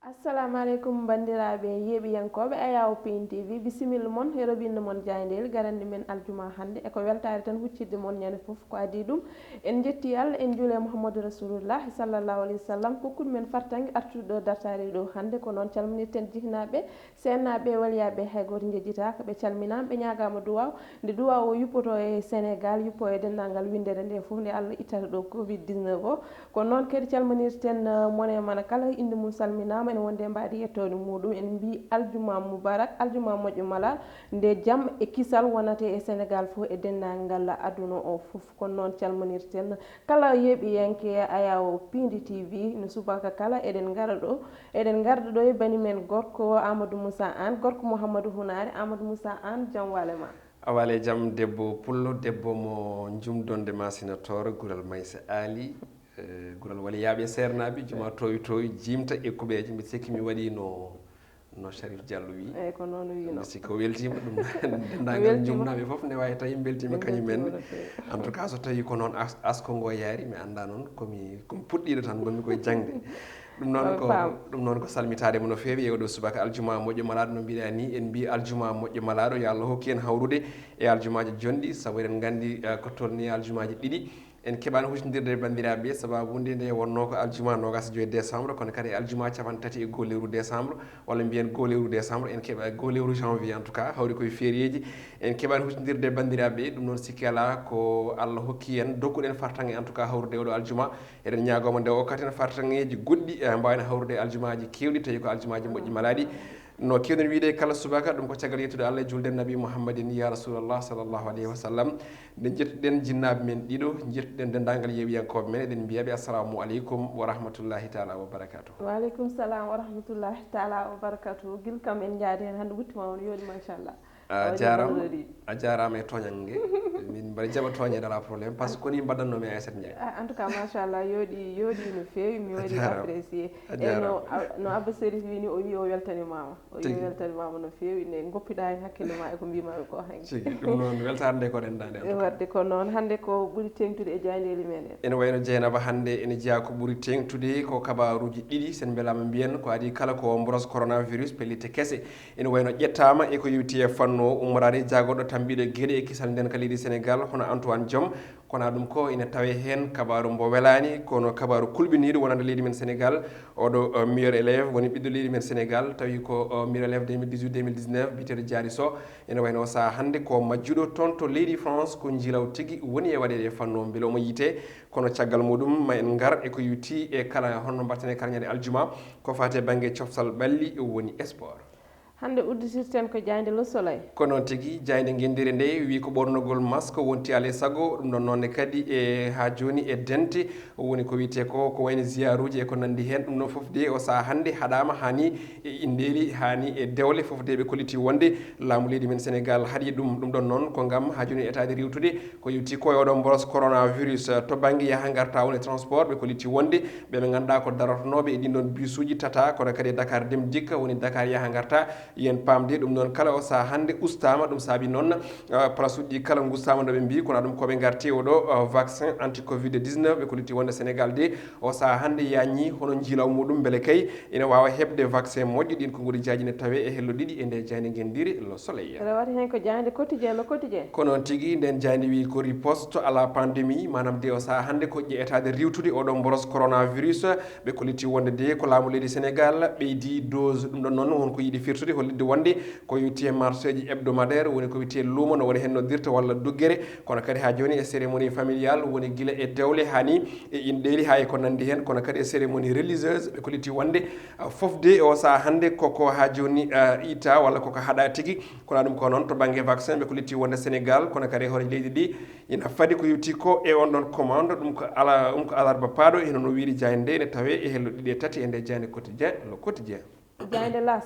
assalamu aleykum bandiraɓe yeeɓiyankoɓe Ayaw Pain TV bisimilla moon e robinde moon jayndel garandi men aljuma hannde eko weltare tan huccidde moon ñande foof ko adi ɗum en jetti Allah en juule Mouhamadou Rasulullah sallallahu alayhi wa sallam kokkude men fartangue artude ɗo dartare ɗo hannde ko noon calminirten jihnaɓe sennaɓe waliyaɓe hay goto jejjitaka ɓe calminama ɓe ñagama duwaw nde duwaw o yuppoto e Sénégal yuppo e dendagal windere nde foof nde Allah ittata ɗo Covid 19 o ko noon kadi calminirten mone mana kala inde mum salminama ene wonde mbaɗi yettode muɗum en mbi aljuma moubarak aljuma moƴƴo mala nde jaam e kisal wonate e Sénégal foof e dendagal aduna o foof kono noon calminirten kala yeeɓiyanke Ayaw Pain TV no subaka kala eɗen garda ɗo e banimen gorko Amadou Moussa Anne gorko Mouhamadou Hunare Amadou Moussa Anne jaam walema awale jaam debbo pullo debbo mo jumdonde masinator gural Maysa Ali gural waliyaɓe sernaɓe juma toyi jimta ekkuɓeje mbi sikki mi waɗi no Sharif Diallo wi eyyi ko noon wino sikki o weltima ɗum dendagal jumnaɓe foof ne wawi tawi beltima kañumen en tout cas so tawi ko noon asko ngo yaari mi anda noon komi puɗɗiɗo tan gonmi koye jangde ɗum noon ko salmitademo no fewi e oɗo subaka aljuma moƴƴo malaɗo no mbiɗa ni en mbi aljuma moƴƴo malaɗo yo Allah hokki en hawrude e aljumaji jonɗi saabu eɗen gandi ko tolni aljumaji ɗiɗi en keɓani huccodirde e bandiraɓe sababude nde wonno ko aljuma 25 décembre kono kadi aljuma capan tati e goho lewru décembre walla mbiyen goho lewru décembre en keeɓa goho lewru janvier en tout cas hawri koye fériéji en keɓani huccodirde e bandiraɓe ɗum noon sikki ala ko Allah hokki en dokkuɗen fartange en tout cas hawrude oɗo aljuma eɗen ñagoma nde okkaten fartangeji goɗɗi mbawani hawrude e aljumaji kewɗi tawi ko aljumaji moƴƴi malaɗi no kewɗen wiide kala subaka ɗum ko caggal yettude Allah e julde nabi Mouhammadin ya rasulallah sallllahu alayhi wa sallam nde jettuɗen jinnaɓe men ɗiɗo jettuɗen dendagal yeewiyankoɓe men eɗen mbiyaɓe assalamu aleykum wa rahmatullahi taala wa barakatuh waaleykum salam wa rahmatullahi taala wa barakatuh guila kam en jaadi hen hannde wuttuma on yooɗi machallah a jarama e toñangue min mbaɗa jaɓa toñede ala probléme par ce que koni mbaɗannomi Aissata Ndiaye en tout cas machallah yooɗi no fewi mi waɗi apprécié e no Abba Sérif wini o wi o weltanimama no fewi nde goppiɗa hen hakkille ma eko mbimaɓe ko tigi ɗum noon weltare nde ko ɗendade wadde ko noon hannde ko ɓuuri tengtude e jayndeli meɗen ene wayno Dieynaba hannde ene jeeya ko ɓuuri tengtude ko kabaruji ɗiɗi sen beelama mbiyen ko adi kala ko mboros coronavirus pellite kese ene wayno ƴettama eko yewti e fanno ummorade jagoɗo tambiɗo gueɗe e kisal nden ka leydi Sénégal hono Antoine Diome kono ɗum ko ina tawe hen kabaru mbo welani kono kabaru kulɓiniɗo wonande leydi men Sénégal oɗo meilleur élève woni ɓiɗɗo leydi men Sénégal tawi ko meilleur élève 2018 2019 biteɗo Diary Sow ene wayno o saaha hannde ko majjuɗo toon to leydi France ko jiilaw tigui woni e waɗede e fanno beele omo yiite kono caggal muɗum ma en gar eko yuti e kala honno mbatten e kala ñande aljuma ko fate banggue coftal ɓalli woni sport hande udditirten ko jayde Le Soleil ko noon tigui jayde guendiri nde wi ko ɓornogol masque wonti alay saago ɗum ɗon nonne kadi e ha joni e dente woni ko wiyete ko wayno ziyaruji e ko nandi hen ɗum ɗon foof de o saaha hande haɗama hani e inderi hani e dewle foof de ɓe kolliti wonde laamu leydi men Sénégal haaɗi ɗum ɗon noon ko gam ha joni etade riwtude ko yewti ko e oɗon mboros coronavirus to banggue yaha garta woni transport ɓe kolliti wonde ɓeɓe ganduɗa ko darotonoɓe e ɗin ɗon bus uji tata kono kadi Dakar Dem Dikk woni Dakar yaha garta yen pamde ɗum noon kala o saaha hannde ustama ɗum saabi noon place uji kala gustama ɗo ɓe mbi kono ɗum koɓe garti oɗo vaccin anti covid 19 ɓe kolliti wonde Sénégal de o saaha hannde yañi hono jiilaw muɗum beele kay ina wawa hebde vaccin moƴƴo ɗin ko guri jaji ne tawe e hello ɗiɗi e nde jayde guendiri Le Soleil waɗi hen ko jayde quotidien ko noon tigui nden jayde wi ko riposte à la pandémie manam de o saaha hannde ko ƴeetade riwtude oɗo mboros coronavirus ɓe kolliti wonde de ko laamu leydi Sénégal ɓeydi dose ɗum ɗon noon wonko yiiɗi firtude hollidde wonde ko witte marché ji hebdomadaire woni ko witte luumo no woni hen noddirta walla duggere kono kadi ha joni e cérémonie familiale woni guila e dewle hani e inɗeli ha e ko nandi hen kono kadi e cérémonie religieuse ɓe kolliti wonde foof de o saaha hannde koko ha joni ita walla koko haɗa tigui kono ɗum ko noon to banggue vaccin ɓe kolliti wonde Sénégal kono kadi hoore leydi ɗi ina faadi ko yewti ko e on ɗon commande ɗum ko alarba paaɗo eno no wiiri jayde ne tawe e hello ɗiɗi e tati e nde jayde quotidien Le Quotidien jayde L'As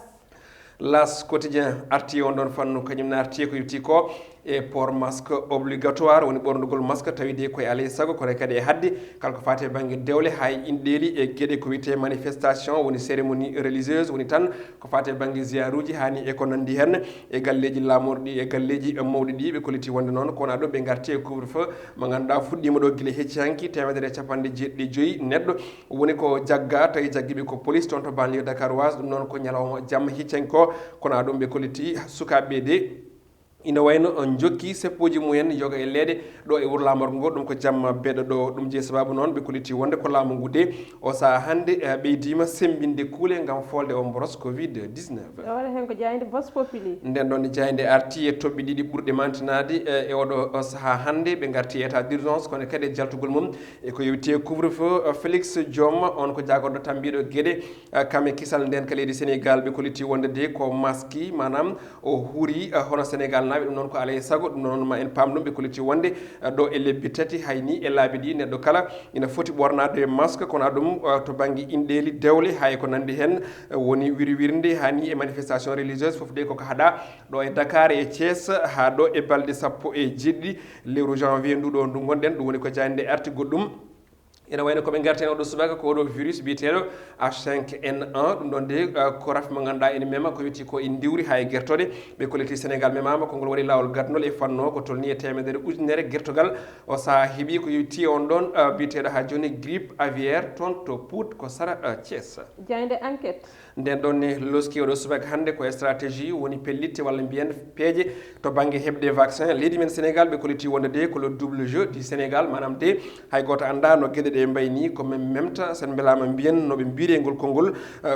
L'As quotidien arti on ɗon fannu kañum ne arti ko yewti ko e port masque obligatoire woni ɓornugol masque tawi de koye alay saago kono kadi e hadde kala ko fati e banggue dewle hay inɗeli e gueɗe ko wiyete manifestation woni cérémonie religieuse woni tan ko fati e banggue ziaruji hani e ko nandi hen e galleji lamorɗi e galleji mawɗi ɗi ɓe kolliti wonde noon kowona ɗo ɓe garti e couvre feu mo ganduɗa fuɗɗima ɗo guila hecci hanki 1,75 neɗɗo woni ko jagga tawi jagguiɓe ko police toon to banlieue dakaroise ɗum noon ko ñalawma jamma hicci hanki ko kono ɗum ɓe kolliti sukaɓeɓe de ina wayno on jokki seppoji mumen yoga e leeɗe ɗo e wuuro lamorgo ngo ɗum ko jamma beɗo ɗo ɗum jeeyi sababu noon ɓe kolliti wonde ko laamu ngu de o saaha hannde ɓeydima sembinde kuule gam folde o mboros covid 19 waɗa hen ko jayde vox populi nden ɗon jayde arti e toɓɓe ɗiɗi ɓurɗe mantinade e oɗo saaha hannde ɓe garti état d' urgence kono kadi e jaltugol mum e ko yewti couvre feu Félix Diome on ko jagorɗo tan mbiɗo gueɗe kame kisal nden ka leydi Sénégal ɓe kolliti wonde de ko maski manam o huuri hono Sénégal naɓe ɗum noon ko alay saago ɗum noon ma en paam ɗum ɓe kolliti wonde ɗo e lebbi tati hayni e laabi ɗi neɗɗo kala ina foti ɓornade masque kono ɗum to banggue inɗeli dewle hay ko nandi hen woni wirwirde hani e manifestation religieuse foof de koko haaɗa ɗo e Dakar e Thiès ha ɗo e balɗe 17 lewru janvier nduɗo ndu gonɗen ɗum woni ko jayde arti goɗɗum ina wayno koɓe garten oɗo subaka ko oɗo virus biyeteɗo H5N1 ɗum ɗon de ko raf mo ganduɗa ene mema ko yetti ko en diwri ha e guertoɗe ɓe kolliti Sénégal memama kongol waɗi lawol gadnol e fanno ko tolni e 100 guertogal o saaha heeɓi ko yetti on ɗon biyeteɗo ha joni grippe aviaire toon to Pout ko Sara Thiès jayde enquête nden ɗon ne loski oɗo subaka hannde ko stratégie woni pellitte walla mbiyen peeje to banggue heɓde vaccin leydi men Sénégal ɓe kolliti wonde de ko le double jeu du Sénégal manam de hay goto anda no gueɗe ɗe mbayni ko memta sen belama mbiyen noɓe mbiri ngol konngol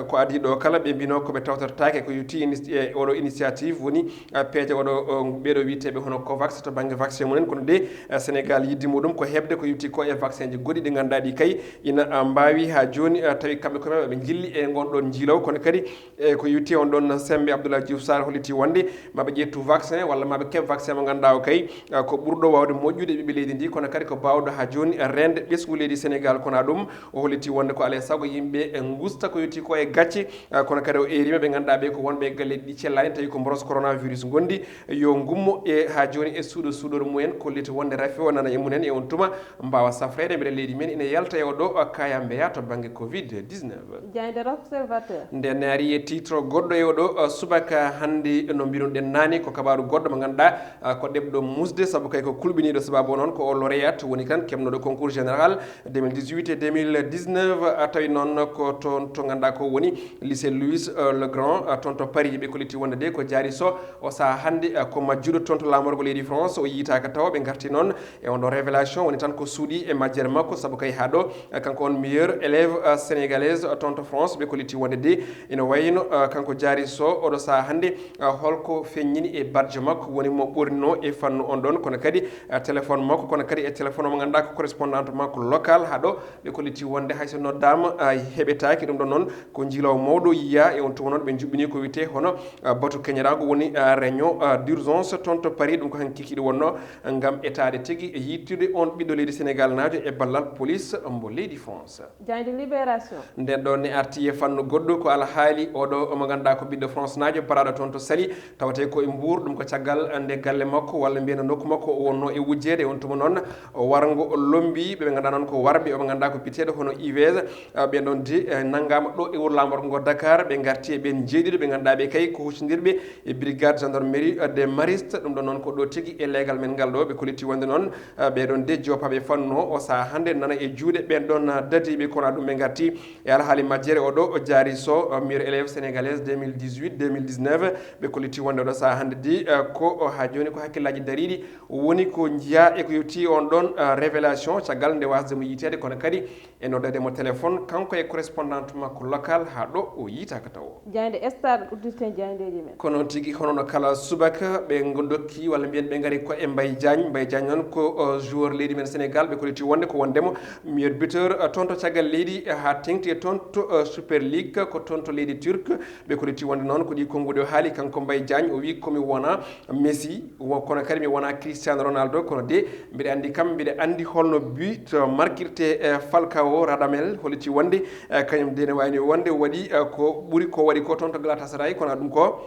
ko adi ɗo kala ɓe mbino koɓe tawtortake ko yetti e oɗo initiative woni peeje oɗo ɓeɗo witeɓe hono COVAX to banggue vaccin mumen kono de Sénégal yiddi muɗum ko heɓde ko yetti ko e vaccin ji goɗɗi ɗi ganduɗa ɗi kay ina mbawi ha joni tawi kamɓe koɓe ɓe jilli e gonɗon jiilaw kono kadi e ko yetti on ɗon Sembe Abdoulaye Diouf Sarr holliti wonde maɓe ƴettu vaccin walla maɓe keɓ vaccin mo ganduɗa o kay ko ɓurɗo wawde moƴƴude ɓiɓɓe leydi ndi kono kadi ko bawɗo ha joni rende ɓesgu leydi Sénégal kono ɗum o holliti wonde ko alay saago yimɓe gusta ko yetti ko e gacce kono kadi o erima ɓe ganduɗa ɓe ko wonɓe e galleji ɗi cellani tawi ko mboros coronavirus gondi yo gummo e ha joni e suuɗor mumen kolliti wonde rafi o nana e munen e on tuma mbawa safrede mbiɗa leydi men ina yalta e oɗo kaya mbeya to banggue covid 19 jayde l'observateur nden ari e titre goɗɗo e oɗo subaka hannde no mbiruɗen nani ko kabaru goɗɗo mo ganduɗa ko ɗeɓɗo musde saabu kay ko kulɓiniɗo sababu noon ko o lauréat woni kan kemnoɗo concours général 2018 et 2019 tawi noon ko toon to ganduɗa ko woni lycée Louis le Grand toon to Paris ɓe kolliti wonde de ko jaari so o saaha hannde ko majjuɗo toon to lamorgo leydi France o yitaka tawa ɓe garti noon e on ɗo révélation woni tan ko suuɗi e majjere makko saabu kay ha ɗo kanko on meilleur élève sénégalaise toon to France ɓe kolliti wonde de ina wayno kanko jaari so oɗo saaha hannde holko feññini e badge makko woni mo ɓornino e fannu on ɗon kono kadi téléphone makko kono kadi e téléphone o mo ganduɗa ko correspondante makko local ha ɗo ɓe kolliti wonde hayso noddama heɓetaki ɗum ɗon noon ko jiilaw mawɗo yiya e on tuma noon ɓe juɓɓini ko wiyete hono batu keñerago woni réunion d' urgence toon to Paris ɗum ko han kikiɗi wonno gam etade tigui e yittude on ɓiɗɗo leydi Sénégal najo e ballal police mbo leydi France jayde libération nden ɗon ne arti e fannu goɗɗo ko alhaali oɗo omo ganduɗa ko ɓiɗɗo France najo paraɗo toon to Saly tawate ko e Mbour ɗum ko caggal nde galle makko walla mbiyano nokku makko o wonno e wujjede on tuma noon wargo lombi ɓe ganduɗa noon ko warɓe oɓe ganduɗa ko biteɗo hono IVS ɓe ɗon de naggama ɗo e wuuro lamorgo ngo Dakar ɓe garti e ɓen jeeɗiɗo ɓe ganduɗa ɓe kay ko huccodirɓe e brigade gendarmerie des Maristes ɗum ɗon noon ko ɗo tigui e légal men ngal ɗo ɓe kolliti wonde noon ɓeɗon de jopaɓe fannu o saaha hannde nana e juuɗe ɓen ɗon dadiɓe kono ɗum ɓe garti e alhaali majjere oɗo jaari so meilleur élève sénégalaise 2018 2019 ɓe kolliti wonde oɗo saaha hannde di ko ha joni ko hakkillaji dariɗi woni ko jiya e ko yetti on ɗon révélation caggal nde wasde mo yitede kono kadi e noddademo téléphone kanko e correspondante makko local ha ɗo o yitaka taw jayde stade udditen jayndeji men kono tigui hono no kala subaka ɓe dokki walla mbiyen ɓe gaari ko e Mbaye Diagne noon ko joueur leydi men Sénégal ɓe kolliti wonde ko wondemo meilleur buteur toon to caggal leydi ha tengti e toon to Super League ko toon to leydi turque ɓe kolliti wonde noon ko ɗi konguɗe o haali kanko Mbaye Diagne o wi komi wona Messi kono kadi mi wona Cristiano Ronaldo kono de mbiɗa andi kam mbiɗa andi holno but marquirte Falcao Radamel holliti wonde kañum de ne wayni wonde waɗi ko ɓuuri ko waɗi ko toon to Galatasaray kono ɗum ko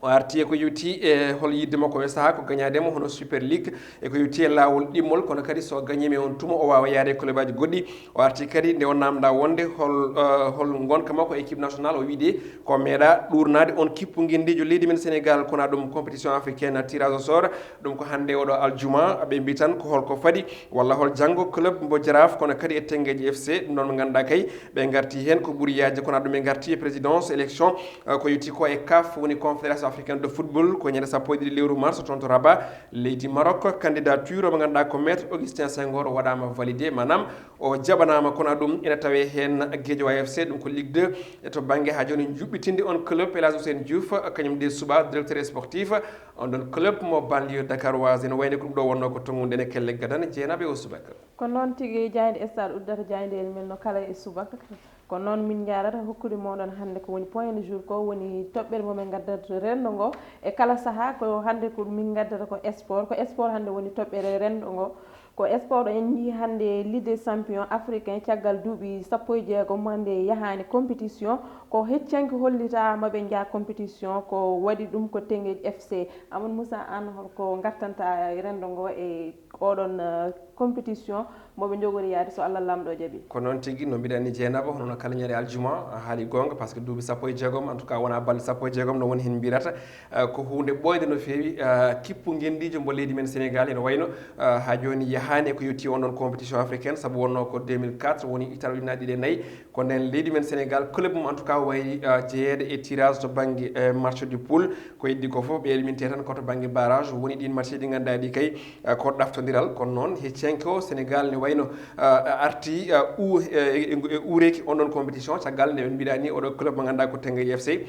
o arti ko yuti e hol yidde makko e saha ko gagnademo hono super league e ko yuti e lawol ɗimmol kono kadi so gagnimi on tuma o wawa yaade club aji goɗɗi o arti kadi nde on namda wonde hol gonka makko équipe nationale o wiide ko meeɗa ɗurnade on kippu guindijo leydi men Sénégal kona ɗum compétition africaine tirage au sort ɗum ko hande oɗo aljuma ɓe mbi tan ko holko faadi walla hol janggo club mbo Jaraaf kono kadi e Tengueji FC ɗum noon ɓe ganduɗa kay ɓe garti hen ko ɓuuri yajde kono ɗum ɓe garti e présidence élection ko yuti ko e CAF woni confédération africaine de football ko ñande sappo e ɗiɗi lewru mars toon to Rabat leydi Maroc candidature mo ganduɗa ko maître Augustin Senghor waɗama validé manam o jaɓanama kono ɗum ene tawe hen Guédiawaye FC ɗum ko Ligue 2 e to banggue ha joni juɓɓitinde on club Elhadji Ousseynou Diouf kañum de suba directeur sportif on ɗon club mo banlieue dakaroise ene wayne ko ɗum ɗo wonno ko tongude ene kelle gadane jeenaɓe o subaka ko noon tigui Diayde stade uddata Diayndel men no kala e subaka ko noon min jarata hokkude moɗon hannde ko woni point du jour ko woni toɓɓere momin gaddata rendo ngo e kala saaha ko hannde ko min gaddata ko sport hannde woni toɓɓere rendo ngo ko sport en jii hannde Ligue des champions africain caggal duuɓi 16 hannde yahani compétition ko heccanki hollitama ɓe jaa compétition ko waɗi ɗum ko Tengueji FC Amadou Moussa an holko gattanta rendo ngo e oɗon compétition moɓe jogori yaade so Allah lamɗo jaaɓi ko noon tigui no mbiɗani Dieynaba hono kala ñande aljuma haali gonga par ce que duuɓi 16 en tout cas wona balɗe 16 no woni hen mbirata ko hunde ɓoyde no fewi kippu guendijo mbo leydi men Sénégal ene wayno ha joni yahani ko yetti on ɗon compétition africaine saabu wonno ko 2004 woni ital ujunaje ɗiɗi e nayyi ko nden leydi men Sénégal club mum en tout cas wayi jeeyede e tirage to banggue match du pool ko heddi ko foof ɓe éliminte tan koto banggue barrage woni ɗin match ɗi ganduɗa ɗi kay ko ɗaftodiral kono noon heccenke o Sénégal ne wayno arti uureki on ɗon compétition caggal nde ɓe mbiɗa ni oɗo club mo ganduɗa ko Tengueji FC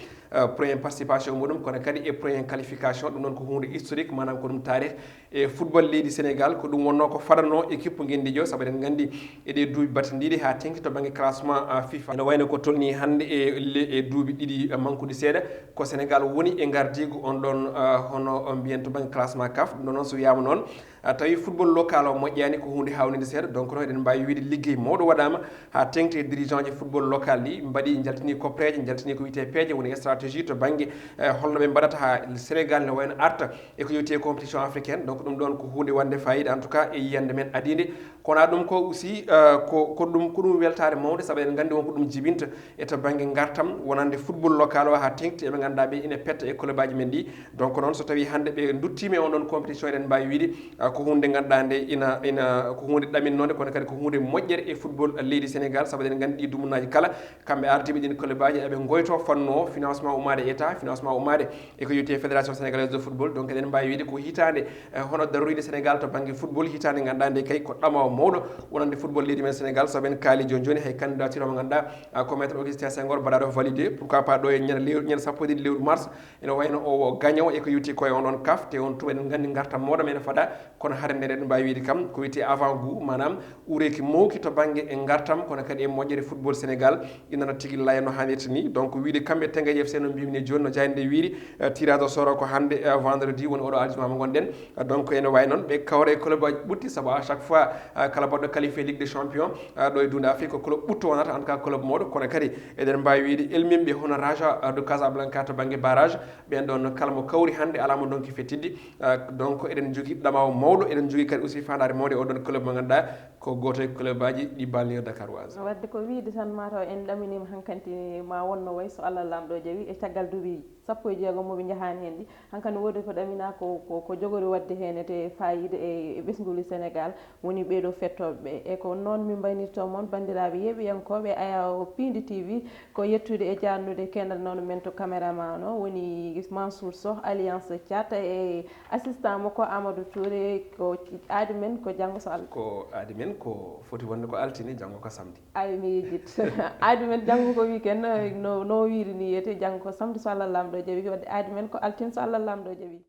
premier participation muɗum kono kadi e premier qualification ɗum noon ko hunde historique manam ko ɗum tarih e football leydi Sénégal ko ɗum wonno ko faɗano équipe guendijo saabu eɗen gandi eɗe duuɓi battidiɗi ha tengti to banggue classement FIFA ene wayno ko tolni hande e duuɓi ɗiɗi mankude seeɗa ko Sénégal woni e gardigu on ɗon hono mbiyen to banggue classement CAF ɗum ɗon noon so wiyama noon tawi football local o moƴƴani ko hunde hawnide seeɗa donc noon eɗen mbawi wiide ligguey mawɗo waɗama ha tengti dirigeant ji football local ɗi mbaɗi jaltini koppeje jaltini ko wiyete peeje woni stratégie to banggue holno ɓe mbaɗata ha Sénégal ne wayno arta e ko yewti compétition africaine donc ɗum ɗon ko hunde wande fayida en tout cas e yiyande men adide kono ɗum ko aussi ko ɗum weltare mawde saabu eɗen gandi wonko ɗum jibinta e to banggue gartam wonande football local o ha tengti eɓe ganduɗa ɓe ina petta e club aji men ɗi donc noon so tawi hande ɓe duttima e on ɗon compétition eɗen mbawi wiide ko hunde ganduɗa nde ina ko hunde ɗaminnode kono kadi ko hunde moƴƴere e football leydi Sénégal saabu eɗen gandi ɗi dumunaji kala kamɓe ardiɓe ɗin club aji eɓe goyto fannu o financement ummade état financement ummade e ko yewti fédération sénégalaise de football donc eɗen mbawi wiide ko hitande hono daroride Sénégal to banggue football hitande ganduɗa nde kay ko ɗamawo mawɗo wonande football leydi men Sénégal saabu en kaali joni joni hay candidature mo ganduɗa ko maître Augustin Senghor mbaɗaɗo validé pourquoi pas ɗo e ñande sappo e ɗiɗi lewru mars ene wayno o gagnant e ko yewti koye on ɗon CAF te on tuma eɗen gandi gartam mawɗo men faada kono hade nde eɗen mbawi wiide kam ko wiyete avant goût manam ureki mawki to banggue e gartam kono kadi e moƴƴere football Sénégal inana tigui laya no hannirta ni donc wiide kamɓe Tengueji FC no mbimini joni no Diayde nde wiiri tirage au sort ko hande vendredi woni oɗo aljuma mo gonɗen donc ene way noon ɓe kawra e club aji ɓutti saabu à chaque fois kala baɗɗo qualifié Ligue des champions ɗo e dunde Afrique ko club ɓutto wonata en tout cas club mawɗo kono kadi eɗen mbawi wiide elmimɓe hono Raja de Casablanca to banggue barrage ɓen ɗon kala mo kawri hande alamo donki fettidde donc eɗen jogui ɗamawo mawɗo eɗen jogui kadi aussi fandare mawde oɗon club mo ganduɗa ko goto e club aji ɗi banlieue dakaroise wadde ko wiide tan mataw en ɗaminima hankanti ma wonno way so Allah lamɗo jaawi e caggal duuɓi 16 moɓe jahani hen ɗi hankkandi woodi ko ɗamina ko jogori wadde hen te fayida e ɓesguli Sénégal woni ɓeeɗo fettoɓeɓe e ko noon min mbaynirto moon bandiraɓe yeeɓiyankoɓe aya Pindi TV ko yettude e jannude kendal noon men to caméraman o woni Mansour Sow alliance Thiat e assistant mo ko Amadou Touré ko aadi men ko janggo so Allah ko aadi men ko foti wonde ko altine janggo ko samedi ay mi yejjit aadi men janggo ko weekend no wiiri ni yete janggo ko samedi so Allah lamɗo jaaɓi wadde aadi men ko altine so Allah lamɗo jaaɓi